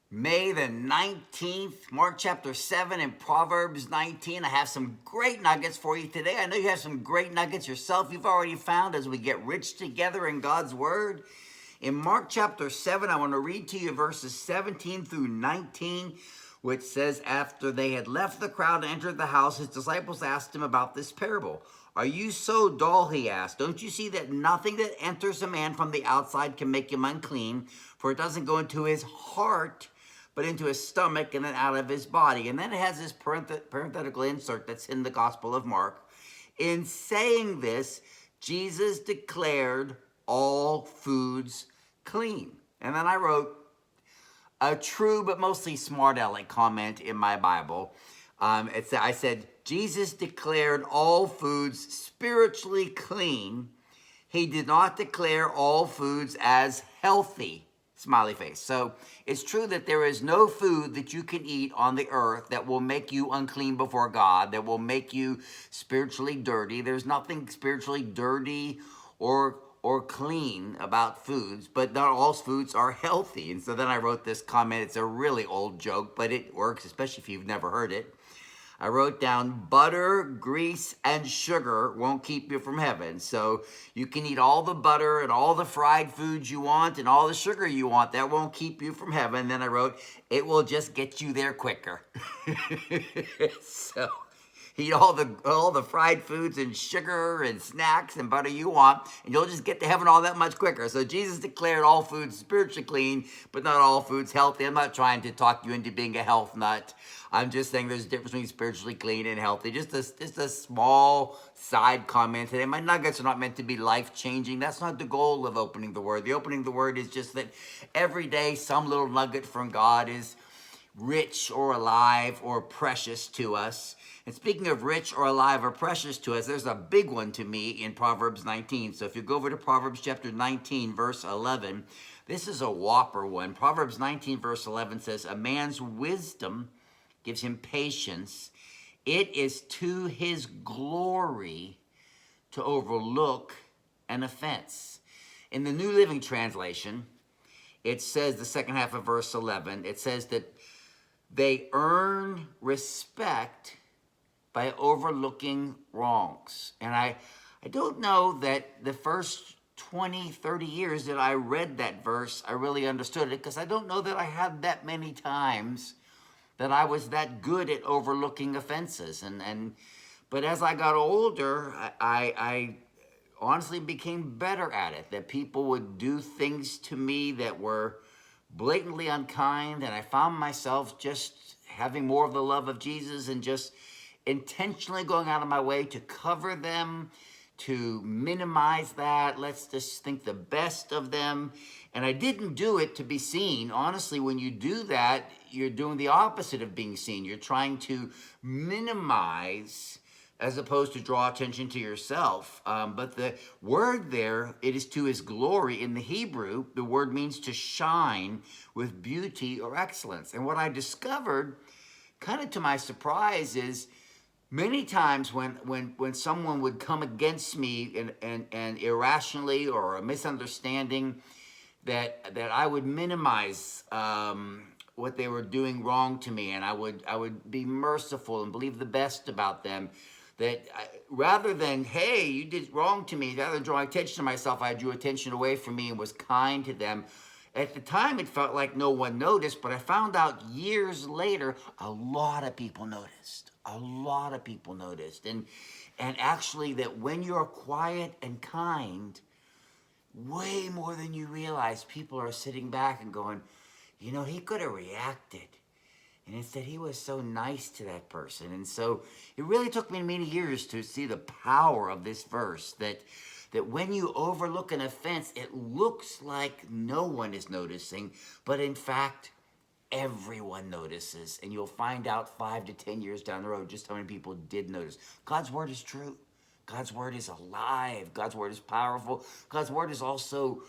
May the 19th, Mark chapter 7 and Proverbs 19. I have some great nuggets for you today. I know you have some great nuggets yourself you've already found as we get rich together in God's Word. In Mark chapter 7, I want to read to you verses 17 through 19, which says, after they had left the crowd and entered the house, his disciples asked him about this parable. Are you so dull, he asked. Don't you see that nothing that enters a man from the outside can make him unclean? For it doesn't go into his heart, but into his stomach and then out of his body. And then it has this parenthetical insert that's in the Gospel of Mark. In saying this, Jesus declared all foods clean. And then I wrote a true but mostly smart aleck comment in my Bible. I said, Jesus declared all foods spiritually clean. He did not declare all foods as healthy. Smiley face. So it's true that there is no food that you can eat on the earth that will make you unclean before God, that will make you spiritually dirty. There's nothing spiritually dirty or clean about foods, but not all foods are healthy. And so then I wrote this comment. It's a really old joke, but it works, especially if you've never heard it. I wrote down, butter, grease, and sugar won't keep you from heaven. So you can eat all the butter and all the fried foods you want and all the sugar you want. That won't keep you from heaven. Then I wrote, it will just get you there quicker. So eat all the fried foods and sugar and snacks and butter you want, and you'll just get to heaven all that much quicker. So Jesus declared all foods spiritually clean, but not all foods healthy. I'm not trying to talk you into being a health nut. I'm just saying there's a difference between spiritually clean and healthy. Just a small side comment today. My nuggets are not meant to be life-changing. That's not the goal of opening the Word. The opening the Word is just that every day some little nugget from God is rich or alive or precious to us. And speaking of rich or alive or precious to us, there's a big one to me in Proverbs 19. So if you go over to Proverbs chapter 19, verse 11, this is a whopper one. Proverbs 19, verse 11 says, a man's wisdom gives him patience. It is to his glory to overlook an offense. In the New Living Translation, it says, the second half of verse 11, it says that they earn respect by overlooking wrongs. And I don't know that the first 20, 30 years that I read that verse, I really understood it, because I don't know that I had that many times that I was that good at overlooking offenses. But as I got older, I honestly became better at it, that people would do things to me that were blatantly unkind, and I found myself just having more of the love of Jesus and just intentionally going out of my way to cover them, to minimize that. Let's just think the best of them. And I didn't do it to be seen. Honestly, when you do that, you're doing the opposite of being seen. You're trying to minimize as opposed to draw attention to yourself. But the word there, it is to his glory. In the Hebrew, the word means to shine with beauty or excellence. And what I discovered, kind of to my surprise, is many times when someone would come against me and irrationally or a misunderstanding, that I would minimize what they were doing wrong to me, and I would be merciful and believe the best about them. Rather than, hey, you did wrong to me, rather than drawing attention to myself, I drew attention away from me and was kind to them. At the time, it felt like no one noticed, but I found out years later, a lot of people noticed. A lot of people noticed. And actually, that when you're quiet and kind, way more than you realize, people are sitting back and going, you know, he could have reacted. And instead, he was so nice to that person. And so it really took me many years to see the power of this verse, that when you overlook an offense, it looks like no one is noticing, but in fact, everyone notices. And you'll find out 5 to 10 years down the road just how many people did notice. God's word is true. God's word is alive. God's word is powerful. God's word is also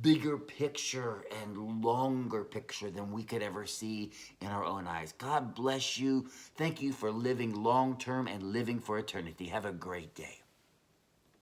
bigger picture and longer picture than we could ever see in our own eyes. God bless you. Thank you for living long-term and living for eternity. Have a great day.